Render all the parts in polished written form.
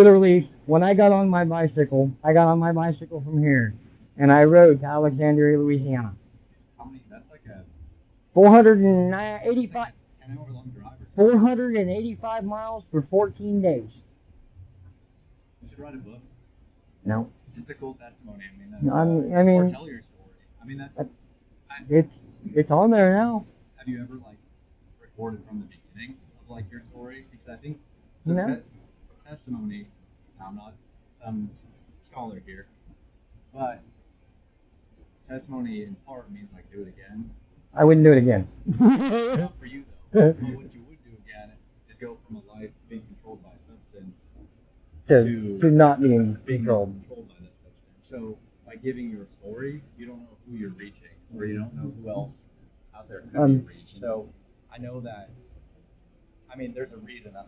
Literally, when I got on my bicycle, I got on my bicycle from here, and I rode to Alexandria, Louisiana. How many? That's like a 485. 10-hour long drive. 485 miles for 14 days. You should write a book. No. Just a cool testimony. I mean, or tell your story. I mean, it's on there now. Have you ever recorded from the beginning of your story? Because I think testimony. I'm not some scholar here, but testimony in part means do it again. I wouldn't do it again. Not for you though. But what you would do again is go from a life being controlled by a substance to not being controlled by that substance. So by giving your story, you don't know who you're reaching, or you don't know who else out there could be reached. So I know that. I mean, there's a reason that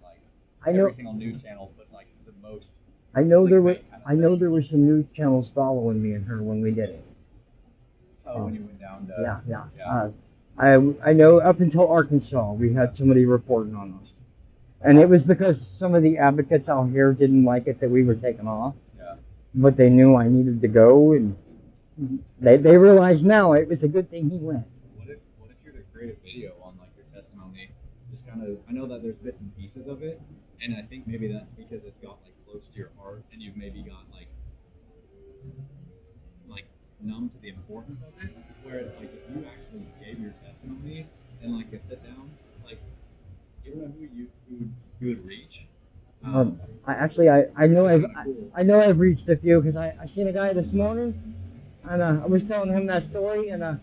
every single news channel put the most. I know there were some news channels following me and her when we did it. Oh, when you went down to... Yeah. I know up until Arkansas, we had somebody reporting on us. And it was because some of the advocates out here didn't like it that we were taken off. Yeah. But they knew I needed to go, and they realized now it was a good thing he went. What if you were to create a video on your testimony? Just kind of, I know that there's bits and pieces of it, and I think maybe that's because it's got close to your heart, and you've maybe got numb to the importance of it. Whereas if you actually gave your testimony and a sit down, you don't know who you would reach. I know I've reached a few because I seen a guy this morning, and I was telling him that story, and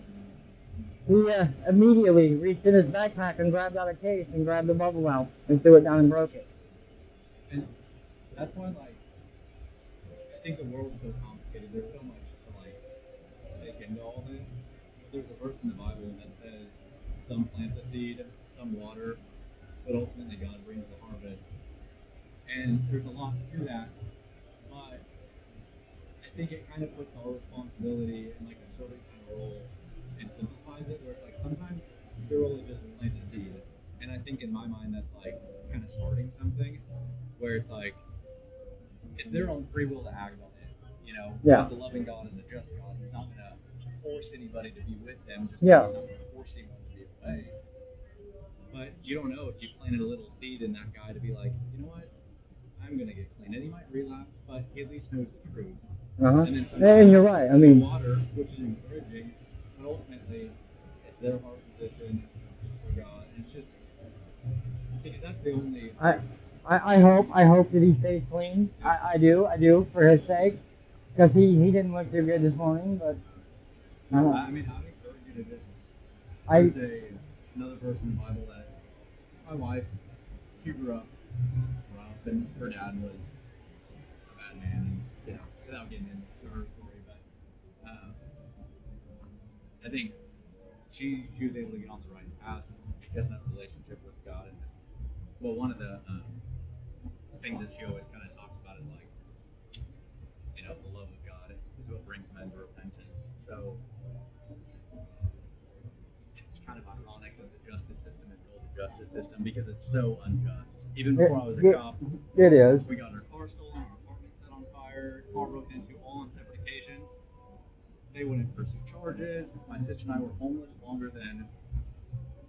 he immediately reached in his backpack and grabbed out a case and grabbed the bubble out and threw it down and broke it. And that's why I think the world's so complicated. There's so much to take into all this. There's a verse in the Bible that says some plant the seed, some water, but ultimately God brings the harvest. And there's a lot to that, but I think it kind of puts all responsibility in a certain kind of role and simplifies it, where it's sometimes your role is just to plant the seed. And I think in my mind that's kind of starting something where it's it's their own free will to act on it. God's a loving God and a just God. He's not going to force anybody to be with them. He's not going to force anyone to be away. But you don't know if you planted a little seed in that guy to be you know what? I'm going to get clean. And he might relapse, but he at least knows the truth. And you're right. I mean, water, which is encouraging, but ultimately it's their heart position for God. And it's just, because that's the only... I hope that he stays clean. I do, for his sake. Because he didn't look too good this morning, but... I mean, I would encourage you to just... There's another verse in the Bible that my wife, she grew up rough, and her dad was a bad man, and, without getting into her story, but I think she was able to get on the right path because of that relationship with God. And, one of the things that she always kind of talks about is the love of God is what brings men to repentance. So it's kind of ironic that the justice system is called the justice system because it's so unjust. Even before I was a cop, it is. We got our car stolen, our apartment set on fire, car broken into all on separate occasions. They wouldn't pursue charges. My sister and I were homeless longer than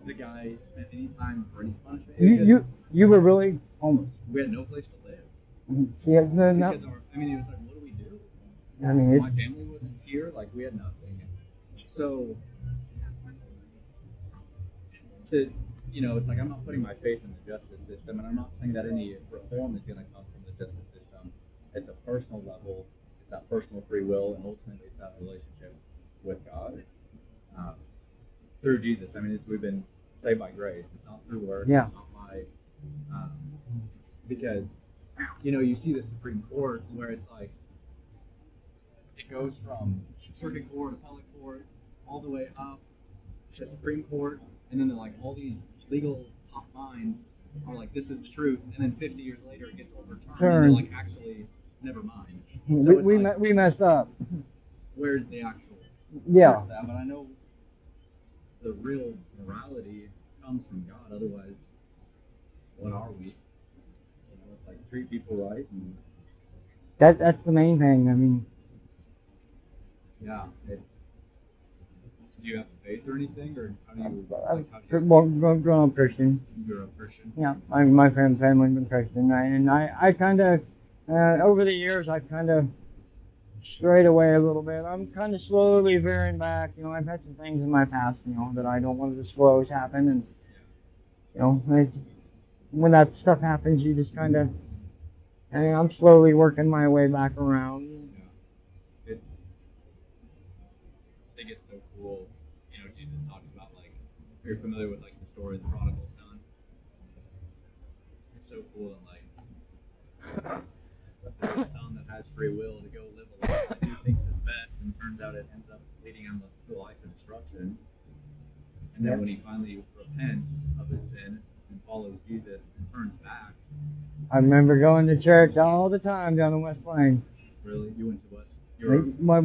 the guy spent any time for any punishment. You were really homeless. We had no place to live. Yeah, it was what do we do? I mean, my family wasn't here. We had nothing. So, it's I'm not putting my faith in the justice system, and I'm not saying that any reform is going to come from the justice system. It's a personal level. It's that personal free will, and ultimately it's that relationship with God through Jesus. I mean, we've been saved by grace. It's not through works. Yeah. It's not by because you see the Supreme Court where it's it goes from circuit court, appellate court, all the way up to Supreme Court, and then all these legal top minds are this is the truth, and then 50 years later it gets overturned, and they're actually, never mind. So we messed up. Where's the actual Yeah. that? But I know the real morality comes from God, otherwise what are we? It's treat people right and That's the main thing. I mean, Yeah. Do you have faith or anything, or how do you? grown up Christian. You're a Christian. Yeah, my family's been Christian, and I kind of over the years I've kind of strayed away a little bit. I'm kind of slowly veering back. You know, I've had some things in my past, you know, that I don't want to disclose happen, and you know, when that stuff happens, you just kind of. I mean, I'm slowly working my way back around. Yeah. I think it's so cool. You know, Jesus talks about, like, if you're familiar with, like, the story of the prodigal son. It's so cool that, like, the son that has free will to go live a life that he thinks is best, and turns out it ends up leading him to a life of destruction. And then when he finally repents of his sin and follows Jesus and turns back. I remember going to church all the time down in West Plains. Really? You went to what?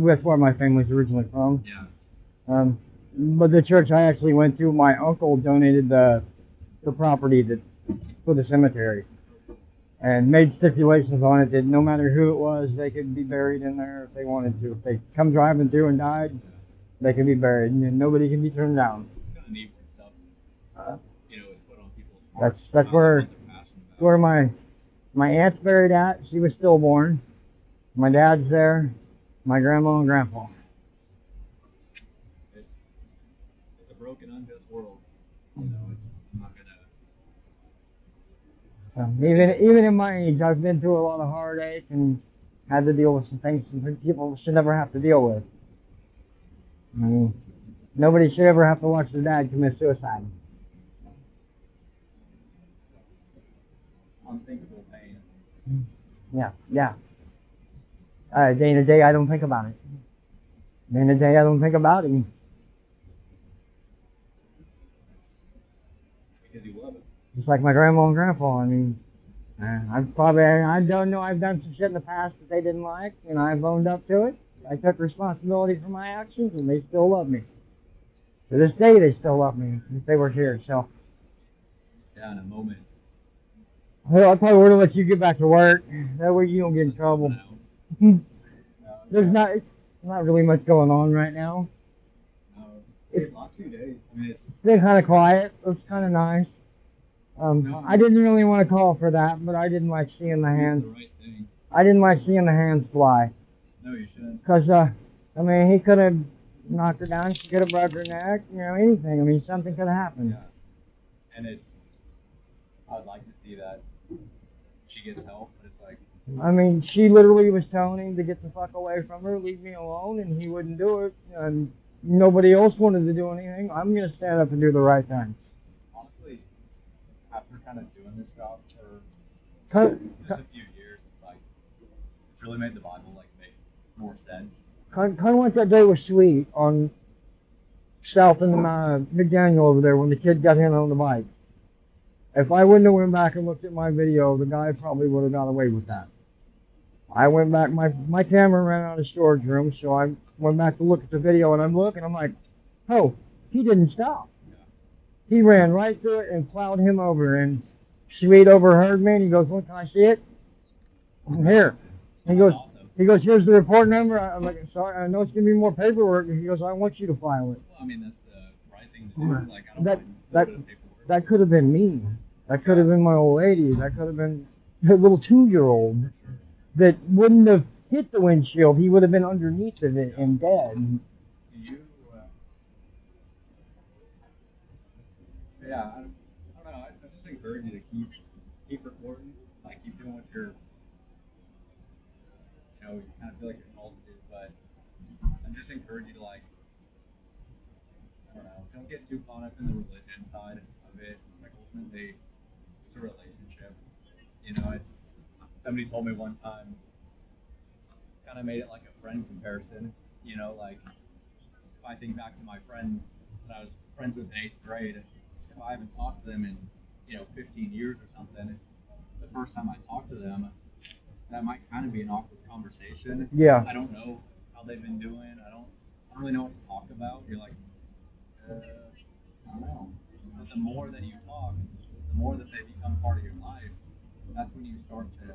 That's where my family's originally from. Yeah. But the church I actually went to, my uncle donated the property for the cemetery, and made stipulations on it that no matter who it was, they could be buried in there if they wanted to. If they come driving through and died, they could be buried, and nobody can be turned down. It's kind of neat when stuff, you know, is put on people's hearts. That's where my aunt's buried at. She was stillborn. My dad's there. My grandma and grandpa. It's a broken, unjust world. You know, it's not gonna. Even in my age, I've been through a lot of heartache and had to deal with some things some people should never have to deal with. I mean, nobody should ever have to watch their dad commit suicide. Unthinkable pain. Yeah. Day to day, I don't think about it. Day to day, I don't think about it. Because you love it. Just like my grandma and grandpa. I mean, I don't know, I've done some shit in the past that they didn't like, and I've owned up to it. I took responsibility for my actions, and they still love me. To this day, they still love me if they were here. So. Yeah, in a moment. Well, I probably would have let you get back to work. That way you don't get in trouble. It's not really much going on right now. It's not 2 days. I mean, it's been kind of quiet. It was kind of nice. I didn't really want to call for that, but I didn't like seeing the hands. I didn't like seeing the hands fly. No, you shouldn't. Because, I mean, he could have knocked her down. She could have broke her neck. You know, anything. I mean, something could have happened. Yeah. And I would like to see that she gets help, but it's like. I mean, she literally was telling him to get the fuck away from her, leave me alone, and he wouldn't do it. And nobody else wanted to do anything. I'm going to stand up and do the right thing. Honestly, after kind of doing this job for just a few years, it's really made the Bible make more sense. Kind of like that day was sweet on South in the McDaniel over there when the kid got hit on the bike. If I wouldn't have went back and looked at my video, the guy probably would have got away with that. I went back, my camera ran out of storage room, so I went back to look at the video, and I'm like, oh, he didn't stop. He ran right through it and plowed him over, and Sweet overheard me, and he goes, look, can I see it? I'm here. He goes, here's the report number. I'm like, sorry, I know it's going to be more paperwork. And he goes, I want you to file it. Well, I mean, that's the right thing to do. Like, I don't mind a bit of paperwork. That could have been me. That could have been my old lady. That could have been the little 2-year-old that wouldn't have hit the windshield. He would have been underneath of it and dead. Yeah, I don't know. I just encourage you to keep recording. Like, keep doing what you're, you kind of feel like you're called to do. But I just encourage you to, I don't know, don't get too caught up in the religion side of it. Like, ultimately, it's a relationship. Somebody told me one time, kind of made it like a friend comparison. Like, if I think back to my friends that I was friends with in 8th grade, if I haven't talked to them in, 15 years or something, the first time I talk to them, that might kind of be an awkward conversation. Yeah. I don't know how they've been doing. I don't really know what to talk about. You're like, I don't know. But the more that you talk, the more that they become part of your life, that's when you start to